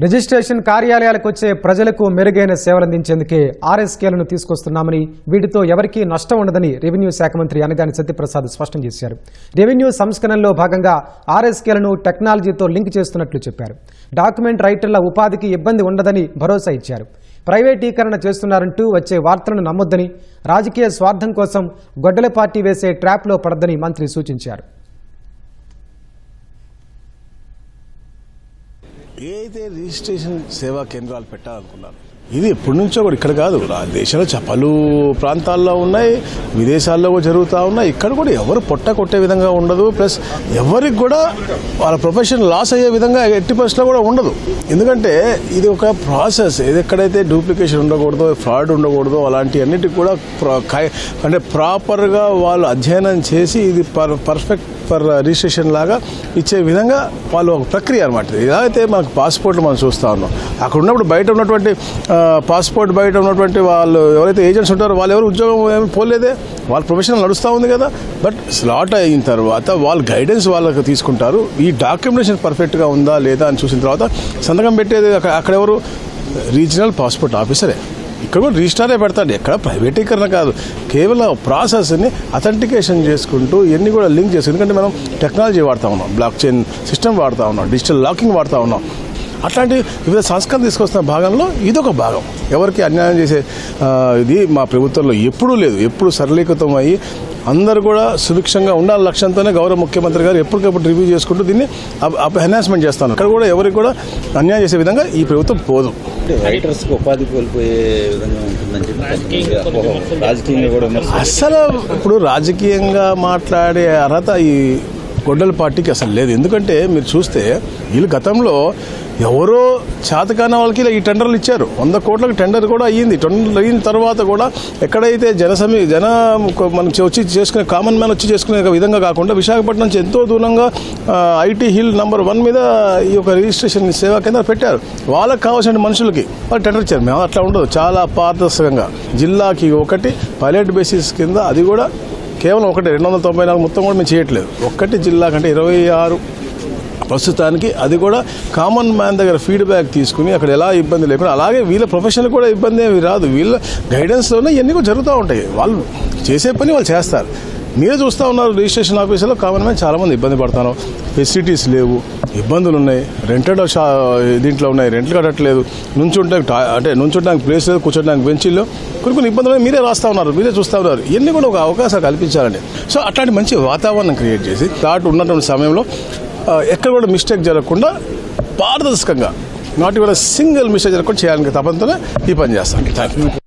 Registration కార్యాలయాలకు వచ్చే ప్రజలకు మెరుగైన సేవలందించేందుకే ఆర్ఎస్కేలను తీసుకొస్తున్నామని, వీటితో ఎవరికీ నష్టం ఉండదని రెవెన్యూ శాఖ మంత్రి అనగాని సత్యప్రసాద్ స్పష్టం చేశారు. రెవెన్యూ సంస్కరణలో భాగంగా ఆర్ఎస్కేలను టెక్నాలజీతో లింక్ చేస్తున్నట్లు చెప్పారు. డాక్యుమెంట్ రైటర్ల ఉపాధికి ఇబ్బంది ఉండదని భరోసా ఇచ్చారు. ప్రైవేటీకరణ చేస్తున్నారంటూ వచ్చే వార్తలను నమ్మొద్దని, రాజకీయ స్వార్థం కోసం గొడ్డల పార్టీ వేసే ట్రాప్లో పడద్దని మంత్రి సూచించారు. ఏదైతే రిజిస్ట్రేషన్ సేవా కేంద్రాలు పెట్టాలనుకున్నారు, ఇది ఎప్పటి నుంచో కూడా ఇక్కడ కాదు, దేశంలో పలు ప్రాంతాల్లో ఉన్నాయి, విదేశాల్లో కూడా జరుగుతూ ఉన్నాయి. ఇక్కడ కూడా ఎవరు పొట్ట కొట్టే విధంగా ఉండదు. ప్లస్ ఎవరికి కూడా వాళ్ళ ప్రొఫెషన్ లాస్ అయ్యే విధంగా ఎట్టి పరిస్థితుల్లో కూడా ఉండదు. ఎందుకంటే ఇది ఒక ప్రాసెస్. ఇది ఎక్కడైతే డూప్లికేషన్ ఉండకూడదో, ఫ్రాడ్ ఉండకూడదో, అలాంటి అన్నిటికి కూడా అంటే ప్రాపర్గా వాళ్ళు అధ్యయనం చేసి ఇది పర్ఫెక్ట్ ఫర్ రిజిస్ట్రేషన్ లాగా ఇచ్చే విధంగా వాళ్ళు ఒక ప్రక్రియ అనమాట. ఇలా అయితే మనకు పాస్పోర్ట్లు మనం చూస్తూ ఉన్నాం. అక్కడ ఉన్నప్పుడు బయట ఉన్నటువంటి పాస్పోర్ట్ బయట ఉన్నటువంటి వాళ్ళు ఎవరైతే ఏజెంట్స్ ఉంటారో వాళ్ళు ఎవరు ఉద్యోగం ఏమి పోలేదే, వాళ్ళ ప్రొఫెషనల్ నడుస్తూ ఉంది కదా. బట్ స్లాట్ అయిన తర్వాత వాళ్ళు గైడెన్స్ వాళ్ళకి తీసుకుంటారు. ఈ డాక్యుమెంటేషన్ పర్ఫెక్ట్గా ఉందా లేదా అని చూసిన తర్వాత సంతకం పెట్టేది అక్కడ ఎవరు, రీజనల్ పాస్పోర్ట్ ఆఫీసరే. ఇక్కడ కూడా రిజిస్టారే పెడతాడు. ఎక్కడ ప్రైవేటీకరణ కాదు, కేవలం ప్రాసెస్ని అథెంటికేషన్ చేసుకుంటూ ఇవన్నీ కూడా లింక్ చేసి, ఎందుకంటే మనం టెక్నాలజీ వాడుతూ ఉన్నాం, బ్లాక్ చైన్ సిస్టమ్ వాడుతూ ఉన్నాం, డిజిటల్ లాకింగ్ వాడుతూ ఉన్నాం. అట్లాంటి వివిధ సంస్కరణ తీసుకొస్తున్న భాగంలో ఇదొక భాగం. ఎవరికి అన్యాయం చేసే ఇది మా ప్రభుత్వంలో ఎప్పుడూ లేదు. ఎప్పుడు సరళీకృతం అయ్యి అందరూ కూడా సుభిక్షంగా ఉండాల లక్ష్యంతోనే గౌరవ ముఖ్యమంత్రి గారు ఎప్పటికప్పుడు రివ్యూ చేసుకుంటూ దీన్ని ఎన్హాన్స్మెంట్ చేస్తాను. ఇక్కడ కూడా ఎవరికి కూడా అన్యాయం చేసే విధంగా ఈ ప్రభుత్వం పోదు. రైటర్స్కి ఉపాధి కోల్పోయే విధంగా ఉంటుందని రాజకీయంగా కూడా అసలు ఇప్పుడు రాజకీయంగా మాట్లాడే అర్హత ఈ గొడ్డల పార్టీకి అసలు లేదు. ఎందుకంటే మీరు చూస్తే వీళ్ళు గతంలో ఎవరో చేతకాని వాళ్ళకి ఈ టెండర్లు ఇచ్చారు. 100 కోట్లకు టెండర్ కూడా అయ్యింది. టెండర్ అయిన తర్వాత కూడా ఎక్కడైతే మనకి వచ్చి చేసుకునే కామన్ మ్యాన్ వచ్చి చేసుకునే విధంగా కాకుండా విశాఖపట్నం నుంచి ఎంతో దూరంగా ఐటీ హిల్ నెంబర్ 1 మీద ఈ యొక్క రిజిస్ట్రేషన్ సేవా కేంద్రం పెట్టారు. వాళ్ళకి కావాల్సిన మనుషులకి వాళ్ళు టెండర్ ఇచ్చారు. మేము అట్లా ఉండదు, చాలా పారదర్శకంగా జిల్లాకి ఒకటి పైలట్ బేసిస్ కింద, అది కూడా కేవలం ఒకటి 294 మొత్తం కూడా మేము చేయట్లేదు. ఒక్కటి జిల్లా కంటే 26 ప్రస్తుతానికి, అది కూడా కామన్ మ్యాన్ దగ్గర ఫీడ్బ్యాక్ తీసుకుని అక్కడ ఎలా ఇబ్బంది లేకుండా, అలాగే వీళ్ళ ప్రొఫెషనల్ కూడా ఇబ్బంది ఏమి రాదు. వీళ్ళ గైడెన్స్లోనే ఇవన్నీ కూడా జరుగుతూ ఉంటాయి. వాళ్ళు చేసే పని వాళ్ళు చేస్తారు. మీరే చూస్తూ ఉన్నారు, రిజిస్ట్రేషన్ ఆఫీసులో కామన్ మ్యాన్ చాలామంది ఇబ్బంది పడతాను. ఫెసిలిటీస్ లేవు, ఇబ్బందులు ఉన్నాయి, రెంటెడ్ దీంట్లో ఉన్నాయి, రెంట్లు కట్టట్లేదు, నుంచుంటానికి ప్లేస్ లేదు, కూర్చోడానికి బెంచీల్లో కొన్ని ఇబ్బందులు మీరే రాస్తూ ఉన్నారు, మీరే చూస్తూ ఉన్నారు. ఇవన్నీ కూడా ఒక అవకాశం కల్పించాలండి. సో అట్లాంటి మంచి వాతావరణం క్రియేట్ చేసి ఉన్నటువంటి సమయంలో ఎక్కడ కూడా మిస్టేక్ జరగకుండా పారదర్శకంగా, నాట్ ఈవెన్ సింగిల్ మిస్టేక్ జరగకుండా చేయాలని తపంతోనే ఈ పని చేస్తాను. Thank you.